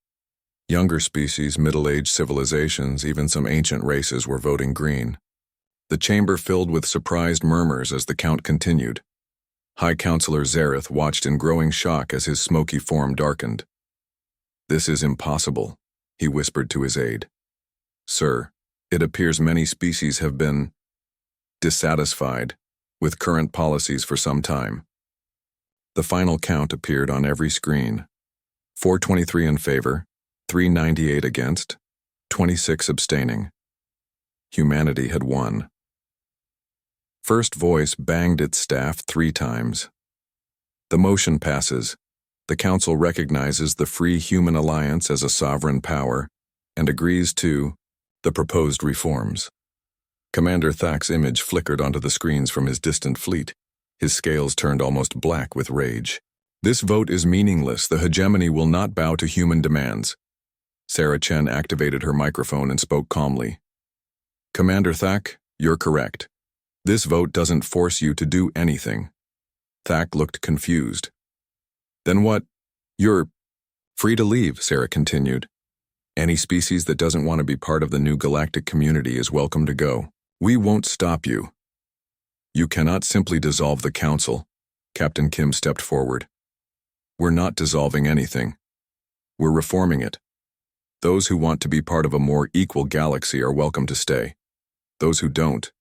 Younger species, middle-aged civilizations, even some ancient races were voting green. The chamber filled with surprised murmurs as the count continued. High Counselor Zareth watched in growing shock as his smoky form darkened. This is impossible, he whispered to his aide. Sir, it appears many species have been dissatisfied with current policies for some time. The final count appeared on every screen. 423 in favor, 398 against, 26 abstaining. Humanity had won. First voice banged its staff 3 times. The motion passes. The Council recognizes the Free Human Alliance as a sovereign power and agrees to the proposed reforms. Commander Thak's image flickered onto the screens from his distant fleet. His scales turned almost black with rage. This vote is meaningless. The hegemony will not bow to human demands. Sarah Chen activated her microphone and spoke calmly. Commander Thak, you're correct. This vote doesn't force you to do anything. Thak looked confused. Then what? You're free to leave, Sarah continued. Any species that doesn't want to be part of the new galactic community is welcome to go. We won't stop you. You cannot simply dissolve the council. Captain Kim stepped forward. We're not dissolving anything. We're reforming it. Those who want to be part of a more equal galaxy are welcome to stay. Those who don't,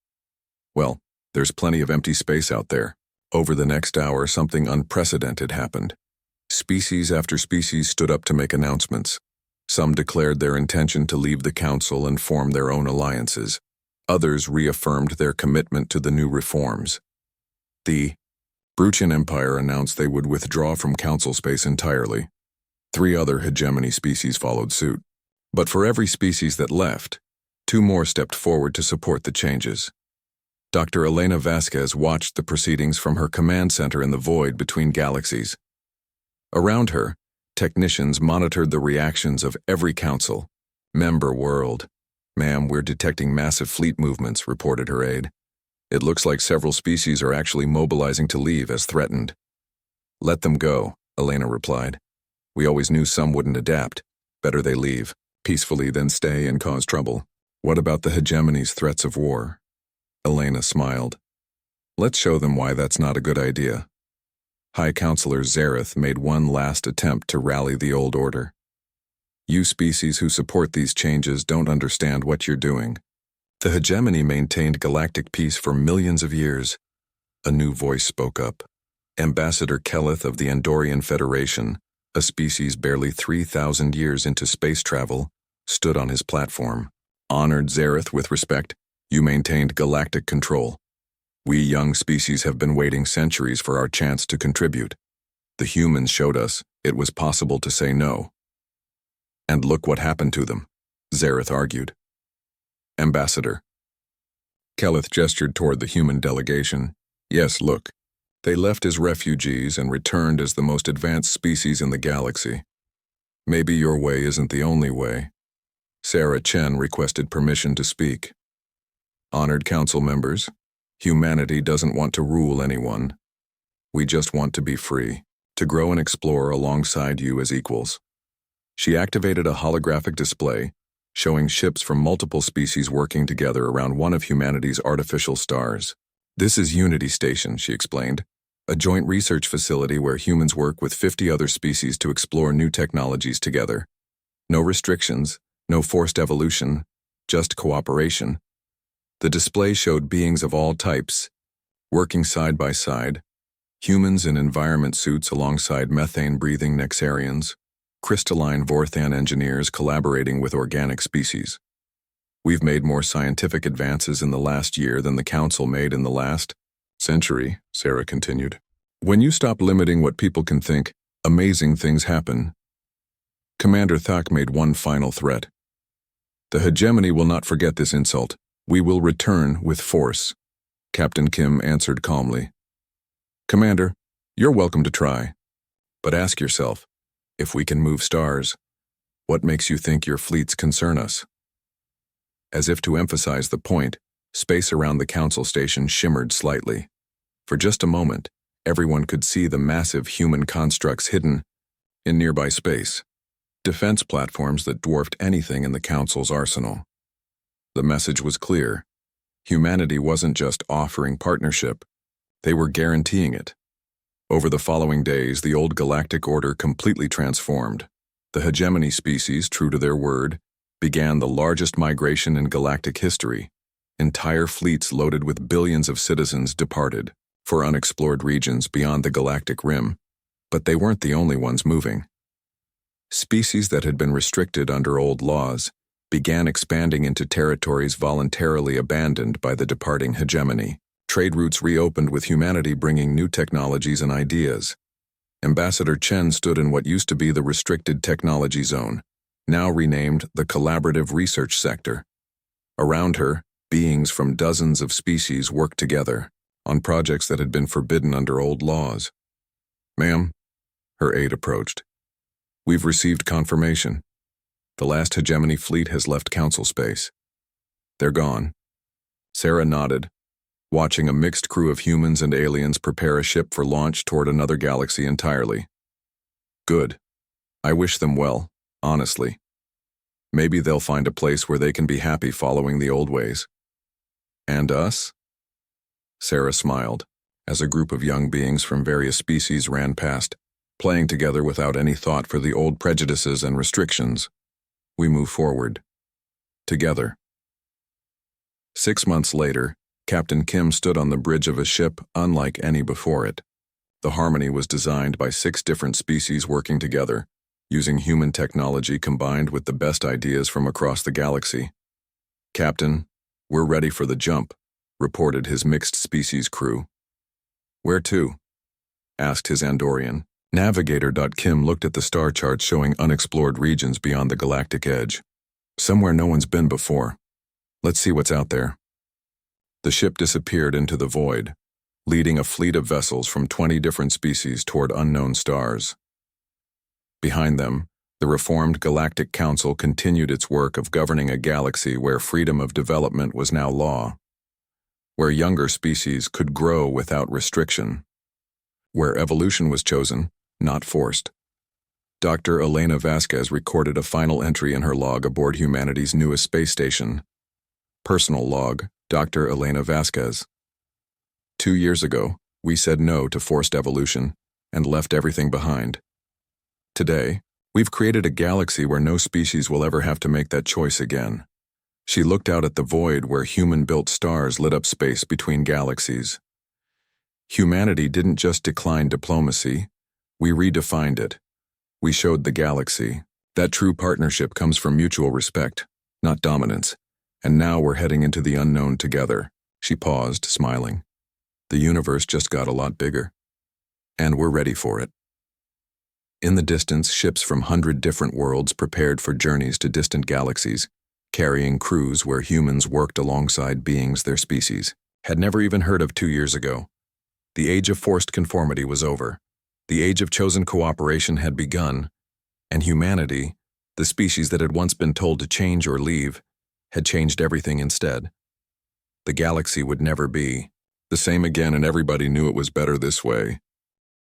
well, there's plenty of empty space out there. Over the next hour, something unprecedented happened. Species after species stood up to make announcements. Some declared their intention to leave the council and form their own alliances. Others reaffirmed their commitment to the new reforms. The Bruchian Empire announced they would withdraw from council space entirely. 3 other hegemony species followed suit. But for every species that left, 2 more stepped forward to support the changes. Dr. Elena Vasquez watched the proceedings from her command center in the void between galaxies. Around her, technicians monitored the reactions of every council. Member world. Ma'am, we're detecting massive fleet movements, reported her aide. It looks like several species are actually mobilizing to leave as threatened. Let them go, Elena replied. We always knew some wouldn't adapt. Better they leave. peacefully, then stay and cause trouble. What about the hegemony's threats of war? Elena smiled. Let's show them why that's not a good idea. High Counselor Zareth made one last attempt to rally the old order. You species who support these changes don't understand what you're doing. The hegemony maintained galactic peace for millions of years. A new voice spoke up. Ambassador Keleth of the Andorian Federation, a species barely 3,000 years into space travel, stood on his platform. Honored Zareth with respect, you maintained galactic control. We young species have been waiting centuries for our chance to contribute. The humans showed us it was possible to say no. And look what happened to them, Zareth argued. Ambassador. Keleth gestured toward the human delegation. Yes, look. They left as refugees and returned as the most advanced species in the galaxy. Maybe your way isn't the only way. Sarah Chen requested permission to speak. Honored council members, humanity doesn't want to rule anyone. We just want to be free, to grow and explore alongside you as equals. She activated a holographic display, showing ships from multiple species working together around one of humanity's artificial stars. This is Unity Station, she explained, a joint research facility where humans work with 50 other species to explore new technologies together. No restrictions, no forced evolution, just cooperation. The display showed beings of all types, working side by side, humans in environment suits alongside methane-breathing Nexarians, crystalline Vorthan engineers collaborating with organic species. We've made more scientific advances in the last year than the Council made in the last century, Sarah continued. When you stop limiting what people can think, amazing things happen. Commander Thak made one final threat. The hegemony will not forget this insult. We will return with force. Captain Kim answered calmly. Commander, you're welcome to try. But ask yourself, if we can move stars, what makes you think your fleets concern us? As if to emphasize the point, space around the council station shimmered slightly. For just a moment, everyone could see the massive human constructs hidden in nearby space, defense platforms that dwarfed anything in the council's arsenal. The message was clear. Humanity wasn't just offering partnership, they were guaranteeing it. Over the following days, the old galactic order completely transformed. The hegemony species, true to their word, began the largest migration in galactic history. Entire fleets loaded with billions of citizens departed for unexplored regions beyond the galactic rim. But they weren't the only ones moving. Species that had been restricted under old laws began expanding into territories voluntarily abandoned by the departing hegemony. Trade routes reopened with humanity bringing new technologies and ideas. Ambassador Chen stood in what used to be the restricted technology zone, now renamed the Collaborative Research Sector. Around her, beings from dozens of species worked together on projects that had been forbidden under old laws. Ma'am, her aide approached. We've received confirmation. The last hegemony fleet has left council space. They're gone. Sarah nodded, watching a mixed crew of humans and aliens prepare a ship for launch toward another galaxy entirely. Good. I wish them well, honestly. Maybe they'll find a place where they can be happy following the old ways. And us? Sarah smiled, as a group of young beings from various species ran past, playing together without any thought for the old prejudices and restrictions. We move forward. Together. 6 months later, Captain Kim stood on the bridge of a ship unlike any before it. The Harmony was designed by 6 different species working together, using human technology combined with the best ideas from across the galaxy. Captain, we're ready for the jump, reported his mixed species crew. Where to? Asked his Andorian. Navigator. Kim looked at the star charts showing unexplored regions beyond the galactic edge. Somewhere no one's been before. Let's see what's out there. The ship disappeared into the void, leading a fleet of vessels from 20 different species toward unknown stars. Behind them, the reformed Galactic Council continued its work of governing a galaxy where freedom of development was now law, where younger species could grow without restriction, where evolution was chosen, not forced. Dr. Elena Vasquez recorded a final entry in her log aboard humanity's newest space station. Personal log, Dr. Elena Vasquez. 2 years ago, we said no to forced evolution and left everything behind. Today, we've created a galaxy where no species will ever have to make that choice again. She looked out at the void where human-built stars lit up space between galaxies. Humanity didn't just decline diplomacy, we redefined it. We showed the galaxy that true partnership comes from mutual respect, not dominance, and now we're heading into the unknown together. She paused, smiling. The universe just got a lot bigger. And we're ready for it. In the distance, ships from 100 different worlds prepared for journeys to distant galaxies, carrying crews where humans worked alongside beings their species had never even heard of 2 years ago. The age of forced conformity was over. The age of chosen cooperation had begun, and humanity, the species that had once been told to change or leave, had changed everything instead. The galaxy would never be the same again, and everybody knew it was better this way.